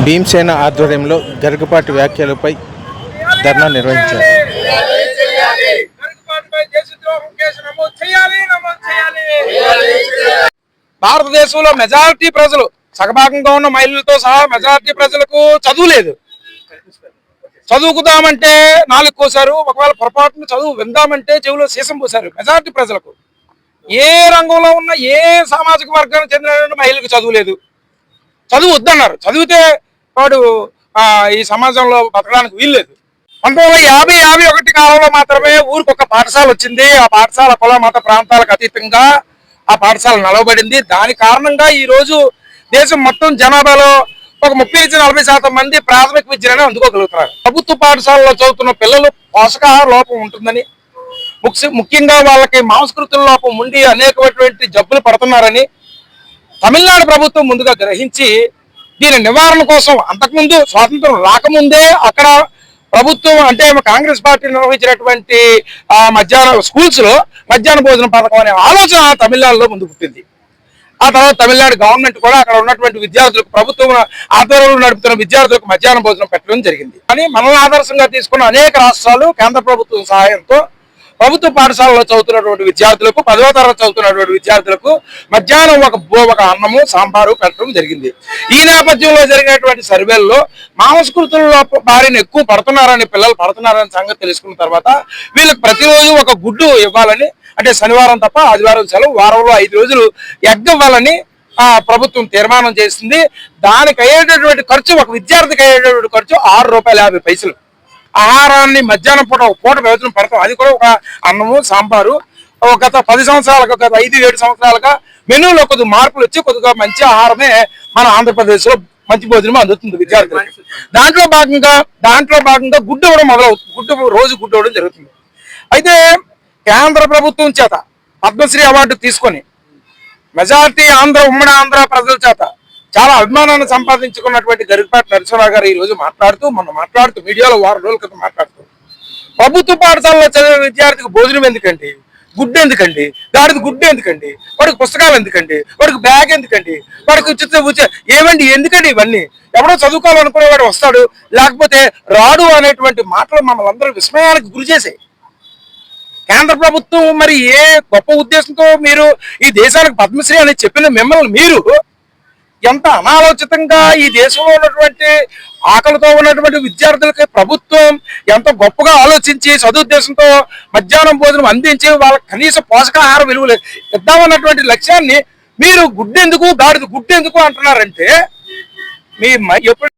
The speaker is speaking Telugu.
భీమసేన ఆధ్వర్యంలో గరికపాటి వ్యాఖ్యలపై ధర్నా నిర్వహించారు. భారతదేశంలో మెజారిటీ ప్రజలు సగభాగంగా ఉన్న మహిళలతో సహా మెజారిటీ ప్రజలకు చదువు లేదు. చదువుకుదామంటే నాలుగు కోసారు, ఒకవేళ పొరపాటున చదువు విందామంటే చెవిలో సీసం పోసారు. మెజారిటీ ప్రజలకు ఏ రంగంలో ఉన్న ఏ సామాజిక వర్గానికి చెందిన మహిళలకు చదువు లేదు. చదువు వద్దన్నారు. చదివితే వాడు ఈ సమాజంలో బతకడానికి వీల్లేదు. 1950-51 కాలంలో మాత్రమే ఊరికి ఒక పాఠశాల వచ్చింది. ఆ పాఠశాల కుల మత ప్రాంతాలకు అతీతంగా ఆ పాఠశాల నిలవబడింది. దాని కారణంగా ఈ రోజు దేశం మొత్తం జనాభాలో ఒక 30-40% మంది ప్రాథమిక విద్యనే అందుకోగలుగుతున్నారు. ప్రభుత్వ పాఠశాలలో చదువుతున్న పిల్లలు పోషకాహార లోపం ఉంటుందని, ముఖ్యంగా వాళ్ళకి మాంసకృతుల లోపం ఉండి అనేకమైనటువంటి జబ్బులు పడుతున్నారని తమిళనాడు ప్రభుత్వం ముందుగా గ్రహించి దీని నివారణ కోసం అంతకుముందు స్వాతంత్రం రాకముందే అక్కడ ప్రభుత్వం అంటే కాంగ్రెస్ పార్టీ నిర్వహించినటువంటి మధ్యాహ్నం స్కూల్స్ లో మధ్యాహ్న భోజన పథకం అనే ఆలోచన తమిళనాడులో ముందు పుట్టింది. ఆ తర్వాత తమిళనాడు గవర్నమెంట్ కూడా అక్కడ ఉన్నటువంటి విద్యార్థులకు ప్రభుత్వం ఆధ్వర్యంలో నడుపుతున్న విద్యార్థులకు మధ్యాహ్న భోజనం పెట్టడం జరిగింది. కానీ మనల్ని ఆదర్శంగా తీసుకున్న అనేక రాష్ట్రాలు కేంద్ర ప్రభుత్వం సహాయంతో ప్రభుత్వ పాఠశాలలో చదువుతున్నటువంటి విద్యార్థులకు 10వ తరగతి చదువుతున్నటువంటి విద్యార్థులకు మధ్యాహ్నం ఒక అన్నము సాంబారు పెట్టడం జరిగింది. ఈ నేపథ్యంలో జరిగినటువంటి సర్వేల్లో మాంసకృతుల బారిన ఎక్కువ పిల్లలు పడుతున్నారని సంగతి తెలుసుకున్న తర్వాత వీళ్ళకి ప్రతిరోజు ఒక గుడ్డు ఇవ్వాలని, అంటే శనివారం తప్ప ఆదివారం సెలవు, వారంలో 5 రోజులు ఎగ్ ఇవ్వాలని ప్రభుత్వం తీర్మానం చేసింది. దానికి అయ్యేటటువంటి ఖర్చు, ఒక విద్యార్థికి అయ్యేటటువంటి ఖర్చు ₹6.50. ఆహారాన్ని మధ్యాహ్నం పూట ఒక పూట వ్యవధిని పెడతాం. అది కూడా ఒక అన్నము సాంబారు. గత 10 సంవత్సరాలుగా, గత 5-7 సంవత్సరాలుగా మెనూలో కొద్దిగా మార్పులు వచ్చి కొద్దిగా మంచి ఆహారమే మన ఆంధ్రప్రదేశ్ లో మంచి భోజనం అందుతుంది విద్యార్థులకు. దాంట్లో భాగంగా గుడ్డు ఇవ్వడం మొదలవుతుంది. రోజు గుడ్డు ఇవ్వడం జరుగుతుంది. అయితే కేంద్ర ప్రభుత్వం చేత పద్మశ్రీ అవార్డు తీసుకొని మెజారిటీ ఉమ్మడి ఆంధ్ర ప్రజల చేత చాలా అభిమానాన్ని సంపాదించుకున్నటువంటి గరికపాటి నరసింహారావు గారు ఈ రోజు మాట్లాడుతూ మీడియాలో వారం రోజుల క్రితం మాట్లాడుతూ ప్రభుత్వ పాఠశాలలో చదివే విద్యార్థికి భోజనం ఎందుకండి, గుడ్డు ఎందుకండి, దాడిది గుడ్డు ఎందుకండి, వాడికి పుస్తకాలు ఎందుకండి, వాడికి బ్యాగ్ ఎందుకండి, వాడికి ఏమండి ఎందుకండి ఇవన్నీ? ఎవడో చదువుకోవాలనుకునేవాడు వస్తాడు, లేకపోతే రాడు అనేటువంటి మాటలు మమ్మల్ని అందరూ విస్మయానికి గురి చేసాయి. కేంద్ర ప్రభుత్వం మరి ఏ గొప్ప ఉద్దేశంతో మీరు ఈ దేశానికి పద్మశ్రీ అని చెప్పిన మిమ్మల్ని మీరు ఎంత అనాలోచితంగా ఈ దేశంలో ఉన్నటువంటి ఆకలితో ఉన్నటువంటి విద్యార్థులకి ప్రభుత్వం ఎంత గొప్పగా ఆలోచించి సదుద్దేశంతో మధ్యాహ్నం భోజనం అందించి వాళ్ళకి కనీస పోషకాహార విలువలు ఇద్దామన్నటువంటి లక్ష్యాన్ని మీరు గుడ్డెందుకు గాడిద గుడ్డెందుకు అంటున్నారంటే మీ ఎప్పుడు